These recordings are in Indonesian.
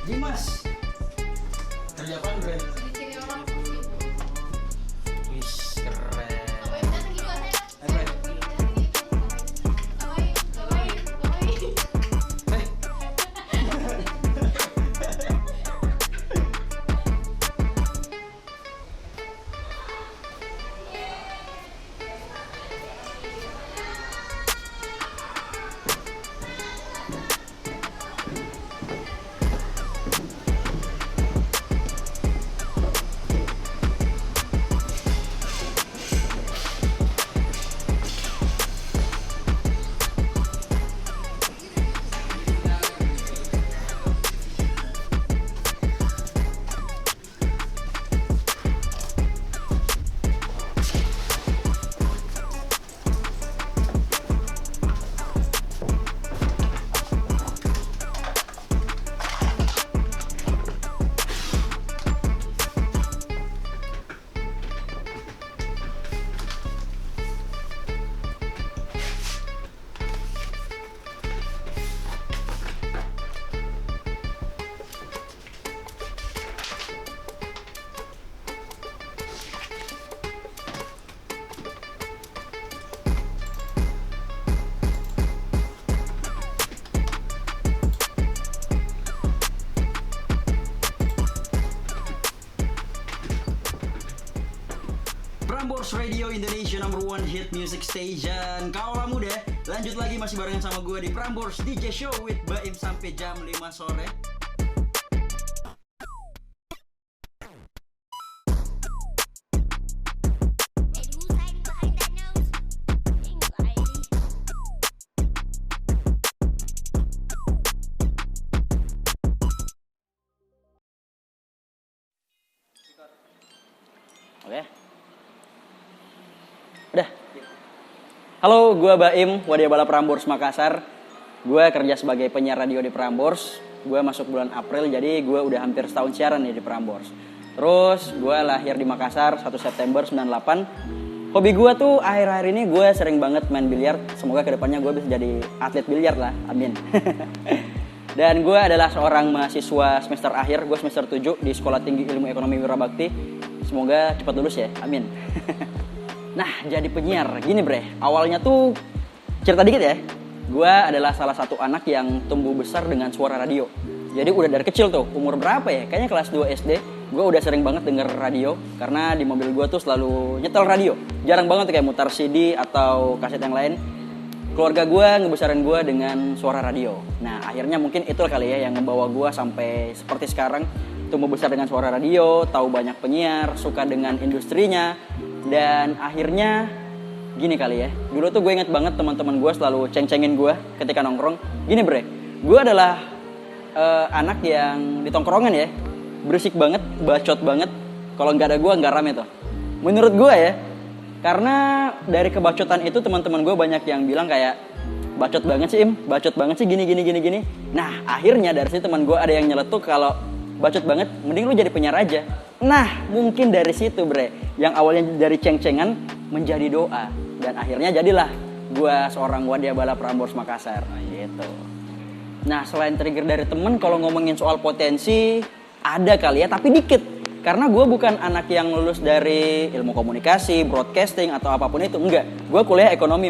Dimas, kerja apaan Bre? Ciri orang positif. Wih, keren. Ngapain datang gitu saya? Bre, Ngapain? eh, Prambors Radio Indonesia number one hit music station. Kaulah muda, lanjut lagi masih barengan sama gue di Prambors DJ Show with Baim sampai jam 5 sore. Oke. Udah. Halo, gue Baim, Wadia Bala Prambors Makassar. Gue kerja sebagai penyiar radio di Prambors. Gue masuk bulan April, jadi gue udah hampir setahun siaran nih di Prambors. Terus gue lahir di Makassar 1 September 98. Hobi gue tuh akhir-akhir ini gue sering banget main biliar. Semoga kedepannya gue bisa jadi atlet biliar lah, amin. Dan gue adalah seorang mahasiswa semester akhir. Gue semester 7 di Sekolah Tinggi Ilmu Ekonomi Wirabakti. Semoga cepat lulus ya, amin. Nah, jadi penyiar, gini bre, awalnya tuh cerita dikit ya. Gue adalah salah satu anak yang tumbuh besar dengan suara radio. Jadi udah dari kecil tuh, umur berapa ya? Kayaknya kelas 2 SD, gue udah sering banget denger radio. Karena di mobil gue tuh selalu nyetel radio. Jarang banget tuh kayak mutar CD atau kaset yang lain. Keluarga gue ngebesarin gue dengan suara radio. Nah, akhirnya mungkin itu kali ya yang membawa gue sampai seperti sekarang. Tumbuh besar dengan suara radio, tahu banyak penyiar, suka dengan industrinya. Dan akhirnya gini kali ya, dulu tuh gue inget banget teman-teman gue selalu ceng-cengin gue ketika nongkrong. Gini bre, gue adalah anak yang di tongkrongan ya, berisik banget, bacot banget. Kalau nggak ada gue nggak rame tuh. Menurut gue ya, karena dari kebacotan itu teman-teman gue banyak yang bilang kayak bacot banget sih Im, bacot banget sih gini. Nah akhirnya dari situ teman gue ada yang nyeletuk kalau bacot banget, mending lu jadi penyiar aja. Nah, mungkin dari situ bre, yang awalnya dari ceng-cengan menjadi doa. Dan akhirnya jadilah gue seorang Wadia Bala Prambors Makassar. Nah, gitu. Nah, selain trigger dari temen, kalau ngomongin soal potensi, ada kali ya, tapi dikit. Karena gue bukan anak yang lulus dari ilmu komunikasi, broadcasting, atau apapun itu. Enggak, gue kuliah ekonomi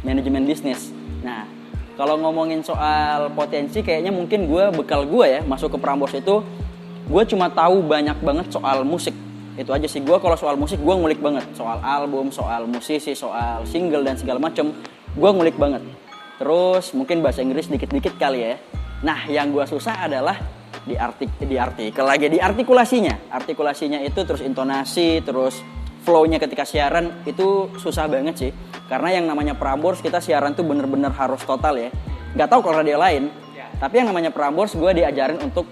manajemen bisnis. Nah, kalau ngomongin soal potensi, kayaknya mungkin bekal gue ya masuk ke Prambors itu, gue cuma tahu banyak banget soal musik. Itu aja sih, gue kalau soal musik gue ngulik banget. Soal album, soal musisi, soal single dan segala macem, gue ngulik banget. Terus mungkin bahasa Inggris dikit-dikit kali ya. Nah yang gue susah adalah di artikel lagi, di artikulasinya. Artikulasinya itu terus intonasi, terus flow-nya ketika siaran itu susah banget sih. Karena yang namanya Prambors kita siaran tuh bener-bener harus total ya. Gak tahu kalau radio lain, tapi yang namanya Prambors gue diajarin untuk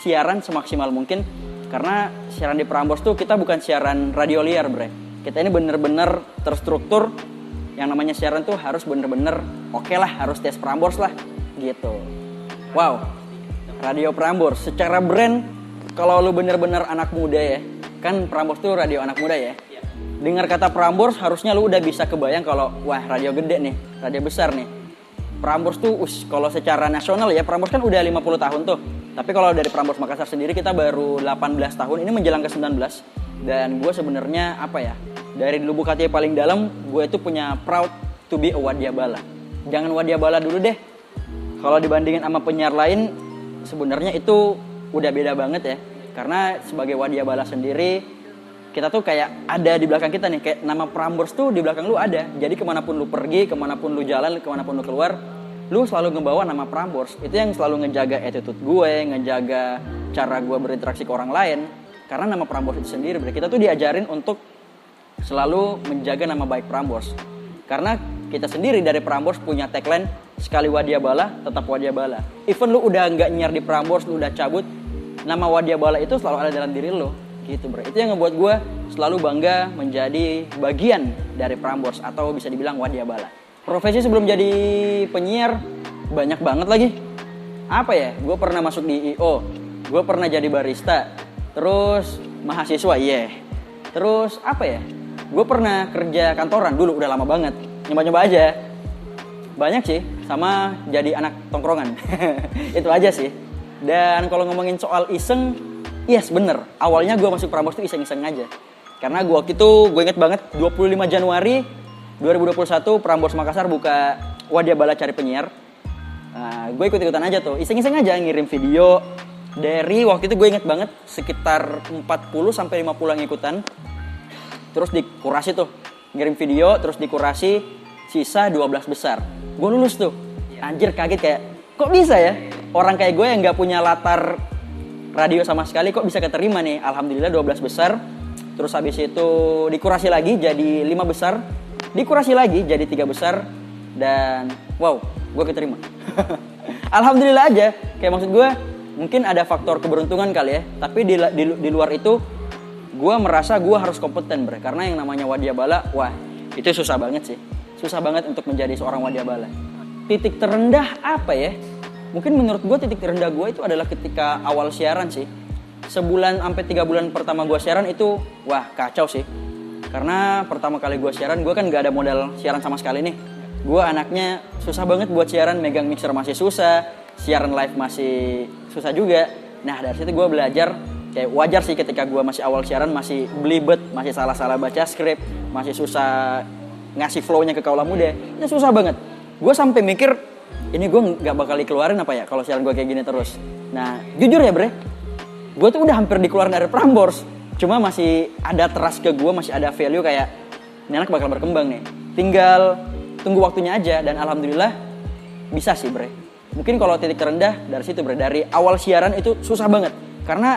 siaran semaksimal mungkin. Karena siaran di Prambors tuh kita bukan siaran radio liar bre. Kita ini bener-bener terstruktur. Yang namanya siaran tuh harus bener-bener oke lah, harus tes Prambors lah gitu. Wow, radio Prambors secara brand, kalau lu bener-bener anak muda ya, kan Prambors tuh radio anak muda ya. Dengar kata Prambors harusnya lu udah bisa kebayang kalau wah radio gede nih, radio besar nih. Prambors tuh kalau secara nasional ya, Prambors kan udah 50 tahun tuh. Tapi kalau dari Prambors Makassar sendiri kita baru 18 tahun, ini menjelang ke 19. Dan gue sebenarnya apa ya, dari lubuk hati paling dalam, gue itu punya proud to be a Wadiabala. Jangan Wadiabala dulu deh. Kalau dibandingin sama penyiar lain, sebenarnya itu udah beda banget ya. Karena sebagai Wadiabala sendiri, kita tuh kayak ada di belakang kita nih. Kayak nama Prambors tuh di belakang lu ada. Jadi kemanapun lu pergi, kemanapun lu jalan, kemanapun lu keluar, lu selalu ngebawa nama Prambors. Itu yang selalu ngejaga attitude gue, ngejaga cara gue berinteraksi ke orang lain. Karena nama Prambors itu sendiri, kita tuh diajarin untuk selalu menjaga nama baik Prambors. Karena kita sendiri dari Prambors punya tagline, sekali Wadiabala, tetap Wadiabala. Even lu udah nggak nyiar di Prambors, lu udah cabut, nama Wadiabala itu selalu ada dalam diri lu. Gitu bro. Itu yang ngebuat gue selalu bangga menjadi bagian dari Prambors atau bisa dibilang Wadiabala. Profesi sebelum jadi penyiar banyak banget lagi. Apa ya? Gue pernah masuk di IO, gue pernah jadi barista, terus mahasiswa, terus apa ya? Gue pernah kerja kantoran dulu, udah lama banget. Nyoba-nyoba aja. Banyak sih, sama jadi anak tongkrongan. Itu aja sih. Dan kalau ngomongin soal iseng, yes bener. Awalnya gue masuk Prambors tuh iseng-iseng aja. Karena gue waktu itu, gue inget banget 25 Januari 2021 Prambors Makassar buka Wadiabala cari penyiar. Gue ikut-ikutan aja tuh, iseng-iseng aja ngirim video. Dari waktu itu gue inget banget sekitar 40-50 yang ikutan. Terus dikurasi tuh, ngirim video terus dikurasi, sisa 12 besar. Gue lulus tuh. Anjir kaget kayak, kok bisa ya? Orang kayak gue yang gak punya latar radio sama sekali kok bisa keterima nih. Alhamdulillah 12 besar. Terus habis itu dikurasi lagi jadi 5 besar. Dikurasi lagi jadi 3 besar. Dan wow, gue keterima. Alhamdulillah aja. Kayak maksud gue, mungkin ada faktor keberuntungan kali ya. Tapi di luar itu, gue merasa gue harus kompeten bre. Karena yang namanya Wadiabala, wah itu susah banget sih. Susah banget untuk menjadi seorang Wadiabala. Titik terendah apa ya? Mungkin menurut gue titik terendah gue itu adalah ketika awal siaran sih. Sebulan sampai 3 bulan pertama gue siaran itu, wah kacau sih. Karena pertama kali gue siaran, gue kan gak ada modal siaran sama sekali nih. Gue anaknya susah banget buat siaran, megang mixer masih susah, siaran live masih susah juga. Nah dari situ gue belajar, kayak wajar sih ketika gue masih awal siaran, masih belibet, masih salah-salah baca skrip, masih susah ngasih flow-nya ke kaula muda. Itu susah banget. Gue sampai mikir, ini gue gak bakal dikeluarin apa ya kalau siaran gue kayak gini terus. Nah jujur ya bre, gue tuh udah hampir dikeluarin dari Prambors. Cuma masih ada trust ke gue, masih ada value kayak ini anak bakal berkembang nih. Tinggal tunggu waktunya aja dan alhamdulillah bisa sih bre. Mungkin kalau titik terendah dari situ bre, dari awal siaran itu susah banget. Karena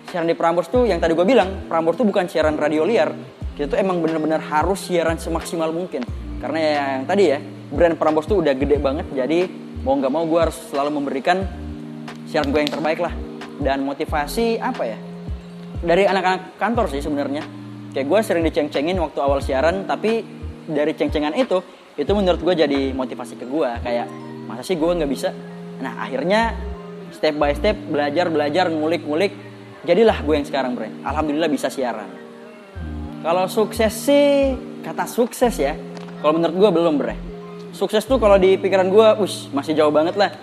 siaran di Prambors tuh yang tadi gue bilang, Prambors tuh bukan siaran radio liar. Kita tuh emang bener-bener harus siaran semaksimal mungkin. Karena yang tadi ya, brand Prambors tuh udah gede banget. Jadi mau gak mau gue harus selalu memberikan siaran gue yang terbaik lah. Dan motivasi apa ya? Dari anak-anak kantor sih sebenarnya. Kayak gue sering diceng-cengin waktu awal siaran, tapi dari ceng-cengan itu menurut gue jadi motivasi ke gue. Kayak masa sih gue nggak bisa? Nah akhirnya step by step belajar ngulik, jadilah gue yang sekarang bre. Alhamdulillah bisa siaran. Kalau sukses sih, kata sukses ya. Kalau menurut gue belum bre. Sukses tuh kalau di pikiran gue, masih jauh banget lah.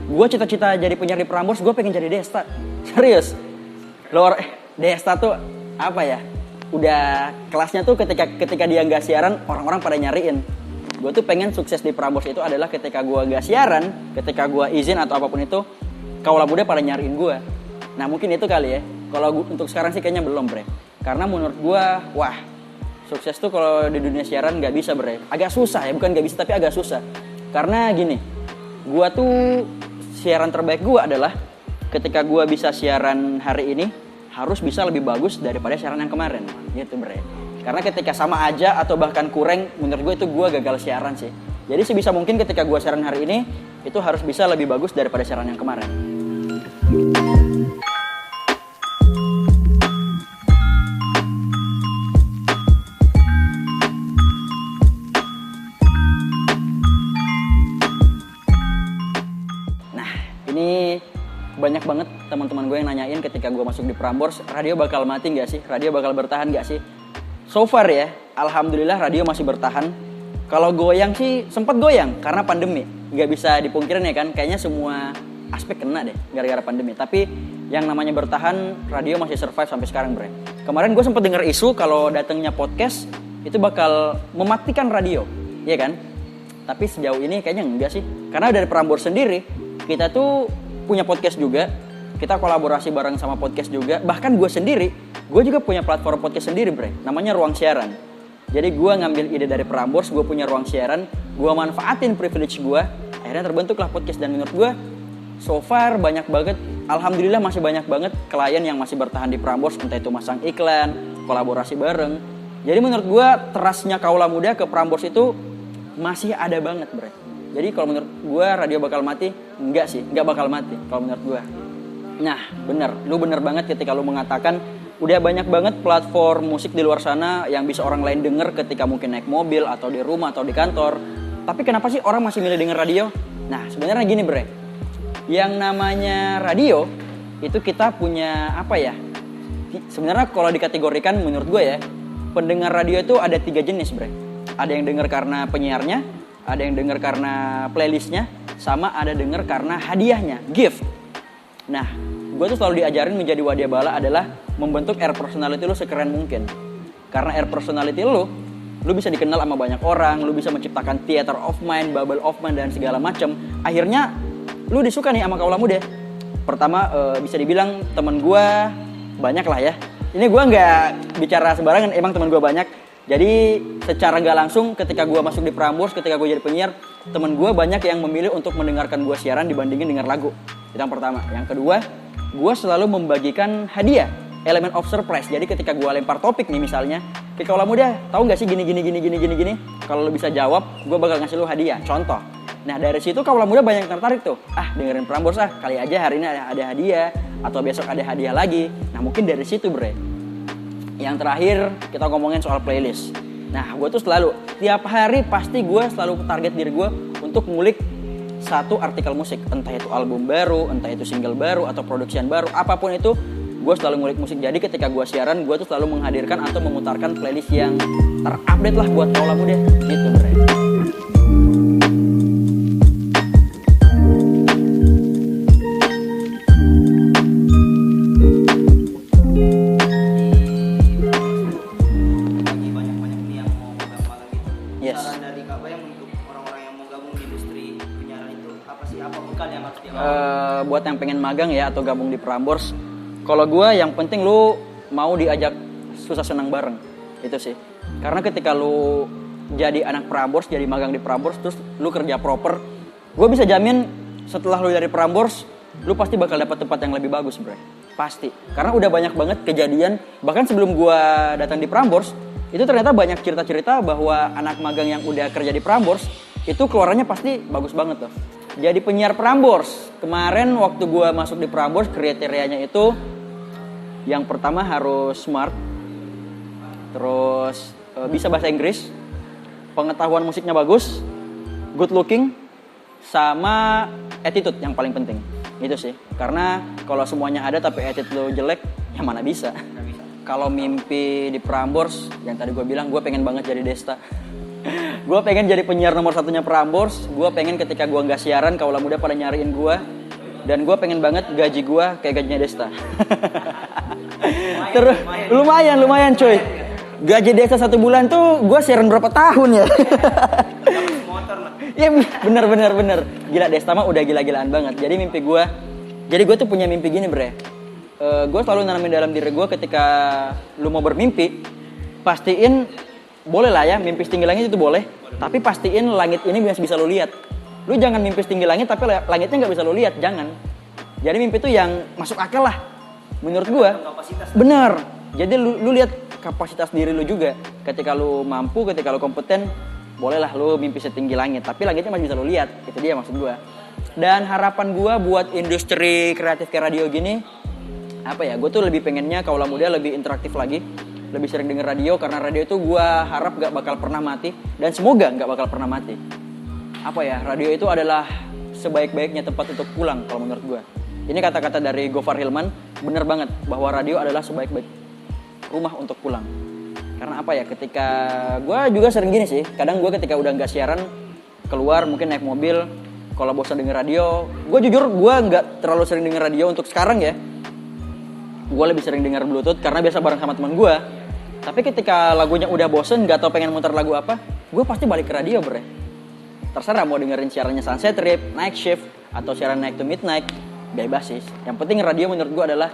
Gue cita-cita jadi penyiar di Prambors, gue pengen jadi Desta. Serius. Desta tuh apa ya? Udah kelasnya tuh ketika dia nggak siaran, orang-orang pada nyariin. Gue tuh pengen sukses di Prambors itu adalah ketika gue nggak siaran, ketika gue izin atau apapun itu, kaula muda pada nyariin gue. Nah mungkin itu kali ya. Kalau untuk sekarang sih kayaknya belum bre. Karena menurut gue, wah sukses tuh kalau di dunia siaran nggak bisa bre. Agak susah ya, bukan nggak bisa tapi agak susah. Karena gini, gue tuh siaran terbaik gue adalah ketika gue bisa siaran hari ini harus bisa lebih bagus daripada siaran yang kemarin gitu bre. Karena ketika sama aja atau bahkan kurang, menurut gue itu gue gagal siaran sih. Jadi sebisa mungkin ketika gue siaran hari ini itu harus bisa lebih bagus daripada siaran yang kemarin. Nah ini banyak banget teman-teman gue yang nanyain ketika gue masuk di Prambors, radio bakal mati gak sih? Radio bakal bertahan gak sih? So far ya, alhamdulillah radio masih bertahan. Kalau goyang sih sempat goyang karena pandemi. Gak bisa dipungkirin ya kan, kayaknya semua aspek kena deh gara-gara pandemi. Tapi yang namanya bertahan, radio masih survive sampai sekarang, Bre. Kemarin gue sempat dengar isu kalau datangnya podcast itu bakal mematikan radio, iya kan? Tapi sejauh ini kayaknya enggak sih. Karena dari Prambors sendiri, kita tuh punya podcast juga. Kita kolaborasi bareng sama podcast juga. Bahkan gue sendiri, gue juga punya platform podcast sendiri, Bre. Namanya Ruang Siaran. Jadi gue ngambil ide dari Prambors, gue punya ruang siaran, gue manfaatin privilege gue, akhirnya terbentuklah podcast. Dan menurut gue, so far banyak banget, alhamdulillah masih banyak banget klien yang masih bertahan di Prambors, entah itu masang iklan, kolaborasi bareng. Jadi menurut gue, terasnya kaula muda ke Prambors itu masih ada banget, Bre. Jadi kalau menurut gue radio bakal mati, enggak sih, enggak bakal mati kalau menurut gue. Nah, bener, lu bener banget ketika lu mengatakan udah banyak banget platform musik di luar sana yang bisa orang lain denger ketika mungkin naik mobil atau di rumah atau di kantor. Tapi kenapa sih orang masih milih denger radio? Nah, sebenarnya gini, Bre. Yang namanya radio itu kita punya apa ya? Sebenarnya kalau dikategorikan menurut gue ya, pendengar radio itu ada 3 jenis, Bre. Ada yang denger karena penyiarnya, ada yang denger karena playlistnya, sama ada denger karena hadiahnya, gift. Nah, gue tuh selalu diajarin menjadi Wadia Bala adalah membentuk air personality lu sekeren mungkin. Karena air personality lu bisa dikenal sama banyak orang, lu bisa menciptakan theater of mind, bubble of mind, dan segala macem. Akhirnya, lu disuka nih sama kaula muda. Pertama, bisa dibilang temen gue banyak lah ya. Ini gue nggak bicara sembarangan, emang temen gue banyak. Jadi, secara nggak langsung ketika gue masuk di Prambors, ketika gue jadi penyiar, temen gue banyak yang memilih untuk mendengarkan gue siaran dibandingin dengar lagu. Itu yang pertama. Yang kedua, gue selalu membagikan hadiah, element of surprise. Jadi ketika gue lempar topik nih misalnya, ke kaula muda, tahu nggak sih gini. Kalau lo bisa jawab, gue bakal ngasih lo hadiah. Contoh. Nah dari situ kaula muda banyak yang tertarik tuh. Dengerin Prambors kali aja hari ini ada hadiah atau besok ada hadiah lagi. Nah mungkin dari situ, Bre. Yang terakhir kita ngomongin soal playlist. Nah gue tuh selalu tiap hari pasti gue selalu target diri gue untuk ngulik satu artikel musik, entah itu album baru, entah itu single baru atau produksian baru, apapun itu gue selalu ngulik musik. Jadi ketika gue siaran, gue tuh selalu menghadirkan atau memutarkan playlist yang terupdate lah buat kaula muda gitu, Bre. Bagi banyak-banyak nih yang mau magang-magang gitu. Yes. Saran dari Kak Bayang untuk orang-orang yang mau gabung di industri penyiaran itu apa sih? Apa bekal yang harus dibawa? Buat yang pengen magang ya atau gabung di Prambors, kalau gue yang penting lu mau diajak susah senang bareng, itu sih. Karena ketika lu jadi anak Prambors, jadi magang di Prambors, terus lu kerja proper, gue bisa jamin setelah lu dari Prambors, lu pasti bakal dapat tempat yang lebih bagus, Bre. Pasti. Karena udah banyak banget kejadian, bahkan sebelum gue datang di Prambors, itu ternyata banyak cerita-cerita bahwa anak magang yang udah kerja di Prambors, itu keluarannya pasti bagus banget tuh. Jadi penyiar Prambors, kemarin waktu gue masuk di Prambors, kriterianya itu yang pertama harus smart, terus bisa bahasa Inggris, pengetahuan musiknya bagus, good looking, sama attitude yang paling penting. Itu sih, karena kalau semuanya ada tapi attitude lo jelek, ya mana bisa. Kalau mimpi di Prambors, yang tadi gue bilang, gue pengen banget jadi Desta. Gue pengen jadi penyiar nomor satunya Prambors. Gue pengen ketika gue nggak siaran, kaula muda pada nyariin gue. Dan gue pengen banget gaji gue kayak gajinya Desta. Terus lumayan coy. Gaji Desta 1 bulan tuh gue siaran berapa tahun ya? Motor lah. Iya bener. Gila, Desta mah udah gila-gilaan banget. Jadi mimpi gue, jadi gue tuh punya mimpi gini, Bre. Gue selalu nanamin dalam diri gue ketika lu mau bermimpi, pastiin boleh lah ya, mimpi setinggi langit itu boleh. Tapi pastiin langit ini bisa lu lihat. Lu jangan mimpi setinggi langit tapi langitnya nggak bisa lu lihat, jangan. Jadi mimpi itu yang masuk akal lah, menurut gue. Bener. Jadi lu lihat kapasitas diri lu juga. Ketika lu mampu, ketika lu kompeten, bolehlah lu mimpi setinggi langit. Tapi langitnya masih bisa lu lihat. Itu dia maksud gue. Dan harapan gue buat industri kreatif kayak radio gini, apa ya? Gue tuh lebih pengennya kaula muda lebih interaktif lagi, lebih sering denger radio, karena radio itu gue harap gak bakal pernah mati, dan semoga gak bakal pernah mati. Apa ya, radio itu adalah sebaik-baiknya tempat untuk pulang kalau menurut gue. Ini kata-kata dari Gofar Hilman, bener banget bahwa radio adalah sebaik-baik rumah untuk pulang. Karena apa ya, ketika gue juga sering gini sih, kadang gue ketika udah gak siaran, keluar mungkin naik mobil, kalau bosan denger radio, gue jujur gue nggak terlalu sering denger radio untuk sekarang ya. Gue lebih sering denger Bluetooth karena biasa bareng sama teman gue. Tapi ketika lagunya udah bosen, nggak tau pengen muter lagu apa, gue pasti balik ke radio bre. Terserah mau dengerin siarannya Sunset Trip, Night Shift, atau siaran Night to Midnight, bebas sih. Yang penting radio menurut gue adalah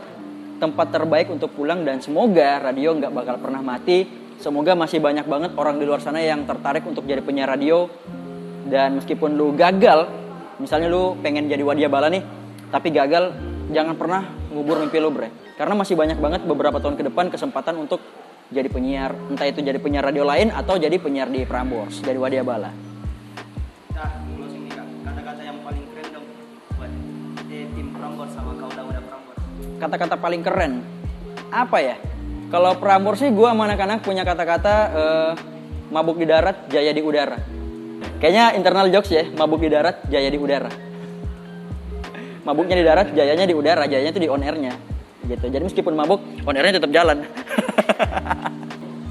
tempat terbaik untuk pulang, dan semoga radio nggak bakal pernah mati. Semoga masih banyak banget orang di luar sana yang tertarik untuk jadi penyiar radio. Dan meskipun lu gagal, misalnya lu pengen jadi Wadia Bala nih, tapi gagal, jangan pernah ngubur mimpi lu bre. Karena masih banyak banget beberapa tahun ke depan kesempatan untuk jadi penyiar. Entah itu jadi penyiar radio lain atau jadi penyiar di Prambors, jadi Wadia Bala. Nah, closing nih kak, kata-kata yang paling keren dong buat tim Prambors sama Kauda Prambors. Kata-kata paling keren apa ya? Kalau Prambors sih gue sama anak-anak punya kata-kata mabuk di darat, jaya di udara. Kayaknya internal jokes ya, mabuk di darat, jaya di udara. Mabuknya di darat, jayanya di udara, jayanya itu di on airnya gitu. Jadi meskipun mabuk, on airnya tetap jalan.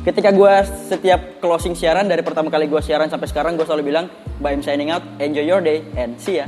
Ketika gue setiap closing siaran, dari pertama kali gue siaran sampai sekarang, gue selalu bilang, "Bye, I'm signing out, enjoy your day, and see ya."